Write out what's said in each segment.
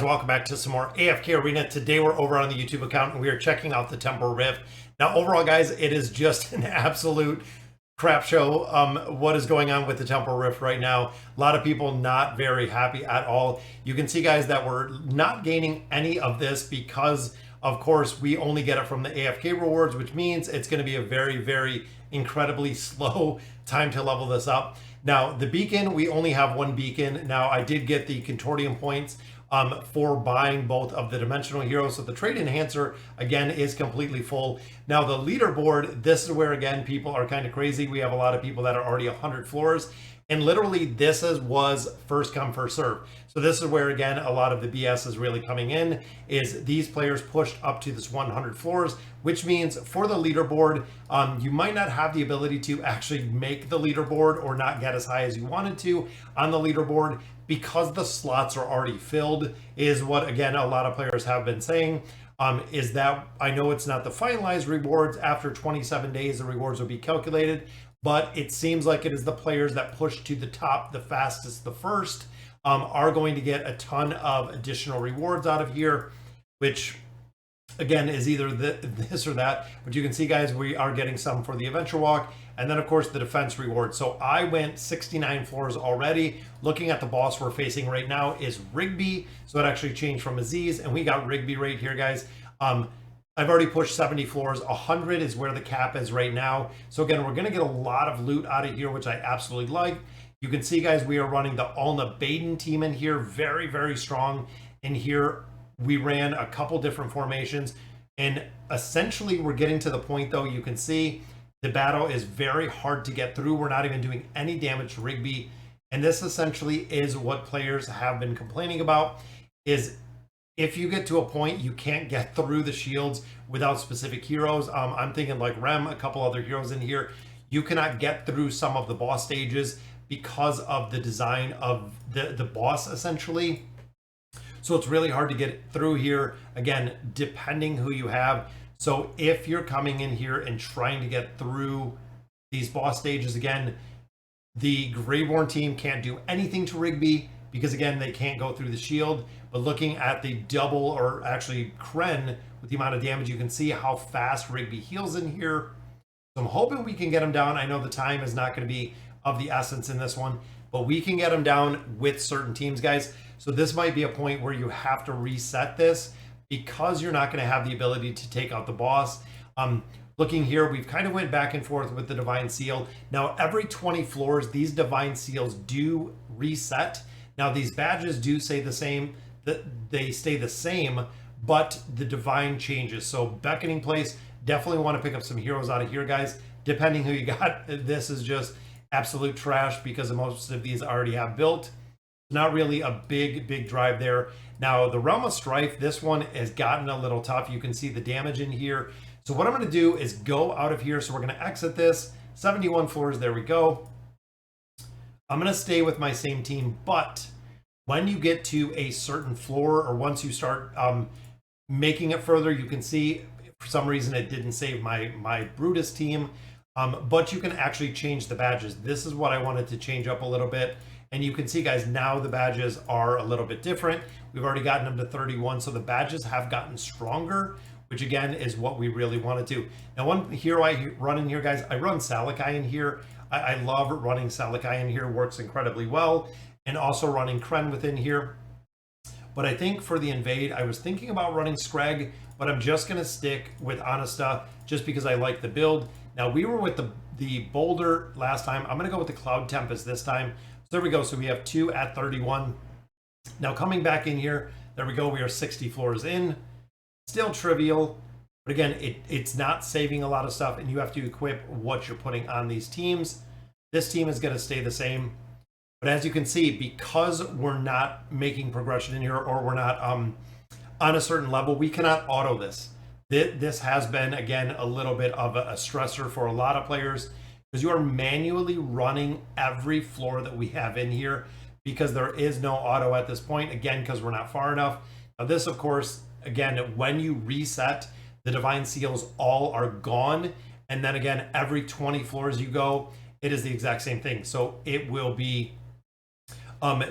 welcome back to some more AFK Arena. Today we're over on the YouTube account and we are checking out the Temporal Rift. Now overall guys, it is just an absolute crap show what is going on with the Temporal Rift right now. A lot of people not very happy at all. You can see guys that we're not gaining any of this because of course we only get it from the AFK rewards, which means it's going to be a very incredibly slow time to level this up. Now the beacon, we only have one beacon. Now I did get the contortium points for buying both of the dimensional heroes. So the trade enhancer again is completely full. Now the leaderboard, this is where again people are kind of crazy. We have a lot of people that are already 100 floors, and literally this was first come first serve. So this is where again a lot of the BS is really coming in, is these players pushed up to this 100 floors, which means for the leaderboard you might not have the ability to actually make the leaderboard or not get as high as you wanted to on the leaderboard because the slots are already filled, is what again a lot of players have been saying. Is that I know it's not the finalized rewards. After 27 days the rewards will be calculated, but it seems like it is the players that push to the top the fastest, the first, are going to get a ton of additional rewards out of here, which again is either this or that. But you can see guys, we are getting some for the adventure walk, and then of course the defense reward. So I went 69 floors already. Looking at the boss we're facing right now is Rigby, so it actually changed from Aziz, and we got Rigby right here guys. I've already pushed 70 floors. 100 is where the cap is right now. So again, we're going to get a lot of loot out of here, which I absolutely like. You can see guys, we are running the Alna Baden team in here, very strong. In here we ran a couple different formations, and essentially we're getting to the point though, you can see the battle is very hard to get through. We're not even doing any damage to Rigby, and this essentially is what players have been complaining about, is if you get to a point you can't get through the shields without specific heroes. I'm thinking like Rem, a couple other heroes in here, you cannot get through some of the boss stages because of the design of the boss essentially. So it's really hard to get through here, again, depending who you have. So if you're coming in here and trying to get through these boss stages, again, the Greyborn team can't do anything to Rigby because again, they can't go through the shield. But looking at the double, or actually Kren, with the amount of damage, you can see how fast Rigby heals in here. So I'm hoping we can get him down. I know the time is not going to be of the essence in this one, but we can get him down with certain teams, guys. So this might be a point where you have to reset this because you're not going to have the ability to take out the boss. Looking here, we've kind of went back and forth with the Divine Seal. Now, every 20 floors, these Divine Seals do reset. Now, these badges do say the same, they stay the same, but the Divine changes. So Beckoning Place, definitely want to pick up some heroes out of here, guys. Depending who you got, this is just absolute trash because most of these already have built. Not really a big drive there. Now the Realm of Strife, this one has gotten a little tough. You can see the damage in here. So what I'm going to do is go out of here. So we're going to exit this. 71 floors, there we go. I'm going to stay with my same team, but when you get to a certain floor, or once you start making it further, you can see for some reason it didn't save my Brutus team, but you can actually change the badges. This is what I wanted to change up a little bit. And you can see guys, now the badges are a little bit different. We've already gotten them to 31, so the badges have gotten stronger, which again is what we really wanted to. Now one hero I run in here, guys, I run Salakai in here. I love running Salakai in here, works incredibly well, and also running Kren within here. But I think for the invade, I was thinking about running Scrag, but I'm just gonna stick with Honesta just because I like the build. Now we were with the Boulder last time. I'm gonna go with the Cloud Tempest this time. There we go. So we have 2 at 31. Now coming back in here, there we go. We are 60 floors in. Still trivial, but again, it's not saving a lot of stuff, and you have to equip what you're putting on these teams. This team is going to stay the same, but as you can see, because we're not making progression in here, or we're not on a certain level, we cannot auto this. This has been, again, a little bit of a stressor for a lot of players, because you are manually running every floor that we have in here because there is no auto at this point, again, because we're not far enough. Now this, of course, again, when you reset, the Divine Seals all are gone. And then again, every 20 floors you go, it is the exact same thing. So it will be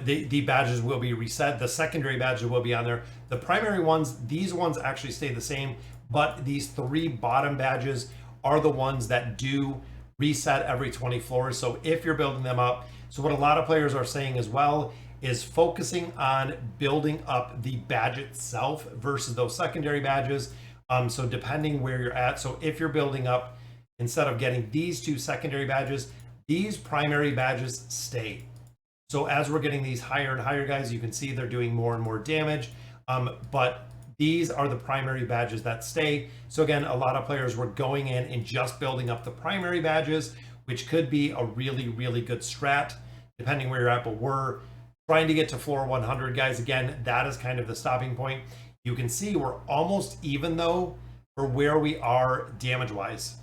the badges will be reset. The secondary badges will be on there. The primary ones, these ones actually stay the same, but these 3 bottom badges are the ones that do reset every 20 floors. So if you're building them up, so what a lot of players are saying as well is focusing on building up the badge itself versus those secondary badges. So depending where you're at, so if you're building up, instead of getting these 2 secondary badges, these primary badges stay. So as we're getting these higher and higher, guys, you can see they're doing more and more damage. But these are the primary badges that stay. So again, a lot of players were going in and just building up the primary badges, which could be a really, really good strat, depending where you're at. But we're trying to get to floor 100, guys. Again, that is kind of the stopping point. You can see we're almost even, though, for where we are damage-wise.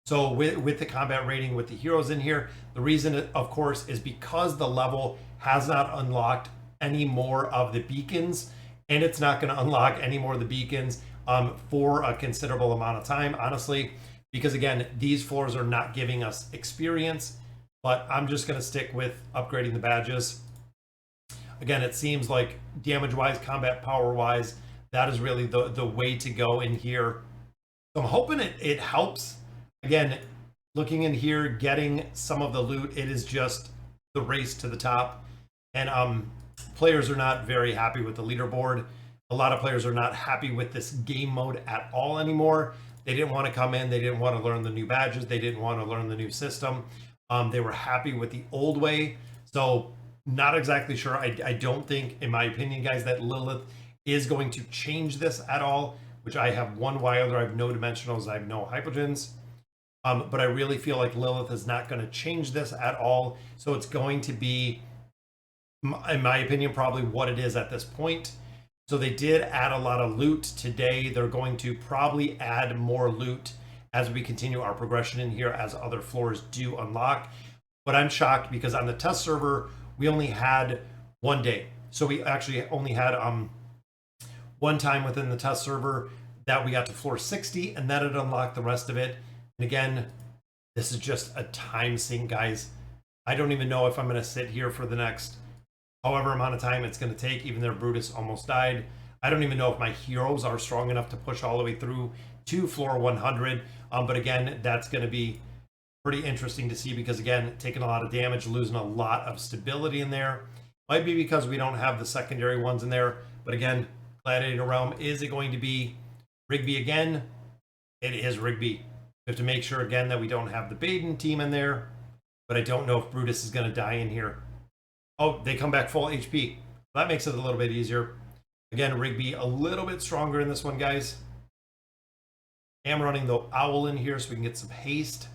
So with the combat rating, with the heroes in here, the reason, of course, is because the level has not unlocked any more of the beacons, and it's not going to unlock any more of the beacons for a considerable amount of time, honestly, because again, these floors are not giving us experience. But I'm just going to stick with upgrading the badges. Again, it seems like damage-wise, combat power-wise, that is really the way to go in here. So I'm hoping it helps. Again, looking in here, getting some of the loot, it is just the race to the top. And players are not very happy with the leaderboard. A lot of players are not happy with this game mode at all anymore. They didn't want to come in. They didn't want to learn the new badges. They didn't want to learn the new system. They were happy with the old way. So not exactly sure. I don't think, in my opinion, guys, that Lilith is going to change this at all, which I have 1 wilder. I have no dimensionals. I have no hypogens. But I really feel like Lilith is not going to change this at all. So it's going to be, in my opinion, probably what it is at this point. So they did add a lot of loot today. They're going to probably add more loot as we continue our progression in here, as other floors do unlock. But I'm shocked because on the test server, we only had 1 day. So we actually only had 1 time within the test server that we got to floor 60, and then it unlocked the rest of it. And again, this is just a time sink, guys. I don't even know if I'm going to sit here for the next however amount of time it's going to take, even though Brutus almost died. I don't even know if my heroes are strong enough to push all the way through to floor 100. But again, that's going to be pretty interesting to see because, again, taking a lot of damage, losing a lot of stability in there. Might be because we don't have the secondary ones in there. But again, Gladiator Realm, is it going to be Rigby again? It is Rigby. We have to make sure, again, that we don't have the Baden team in there. But I don't know if Brutus is going to die in here. Oh, they come back full HP. That makes it a little bit easier. Again, Rigby a little bit stronger in this one, guys. I am running the Owl in here so we can get some haste.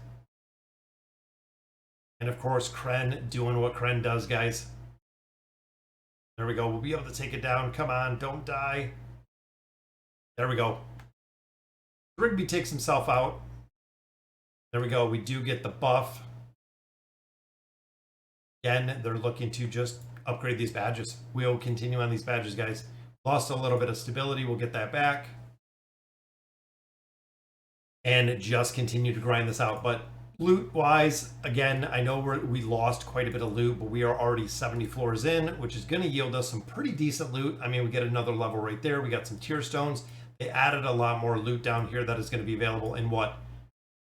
And of course, Kren doing what Kren does, guys. There we go. We'll be able to take it down. Come on, don't die. There we go. Rigby takes himself out. There we go. We do get the buff. Again, they're looking to just upgrade these badges. We'll continue on these badges, guys. Lost a little bit of stability. We'll get that back. And just continue to grind this out. But loot-wise, again, I know we lost quite a bit of loot, but we are already 70 floors in, which is going to yield us some pretty decent loot. I mean, we get another level right there. We got some tier stones. They added a lot more loot down here that is going to be available in, what,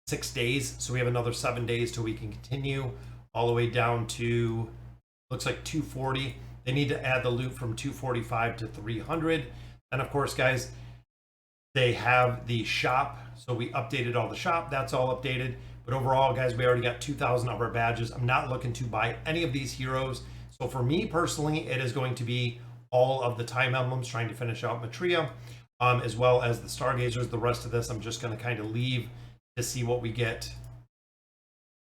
6 days? So we have another 7 days till we can continue all the way down to, looks like 240. They need to add the loot from 245 to 300. And of course, guys, they have the shop. So we updated all the shop. That's all updated. But overall, guys, we already got 2,000 of our badges. I'm not looking to buy any of these heroes. So for me personally, it is going to be all of the time emblems, trying to finish out Matria, as well as the Stargazers. The rest of this, I'm just going to kind of leave to see what we get.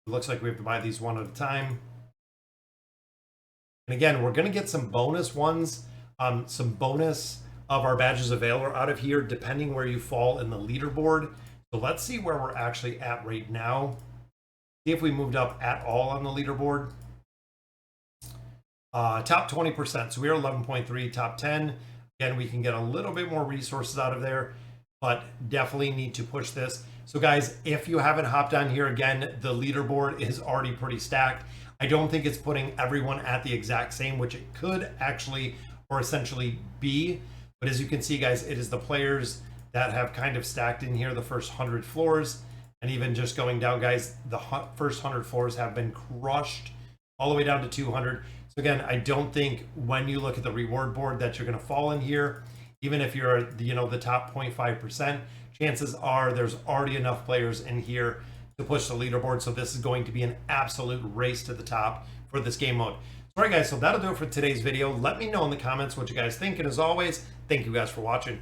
It looks like we have to buy these one at a time. And again, we're going to get some bonus ones, some bonus of our badges available out of here, depending where you fall in the leaderboard. So let's see where we're actually at right now. See if we moved up at all on the leaderboard. Top 20%. So we are 11.3, top 10. Again, we can get a little bit more resources out of there, but definitely need to push this. So guys, if you haven't hopped on here, again, the leaderboard is already pretty stacked. I don't think it's putting everyone at the exact same, which it could actually or essentially be. But as you can see, guys, it is the players that have kind of stacked in here the first 100 floors. And even just going down, guys, the first 100 floors have been crushed all the way down to 200. So again, I don't think when you look at the reward board that you're going to fall in here, even if you're, the top 0.5%, chances are there's already enough players in here to push the leaderboard. So this is going to be an absolute race to the top for this game mode. All right, guys, so that'll do it for today's video. Let me know in the comments what you guys think. And as always, thank you guys for watching.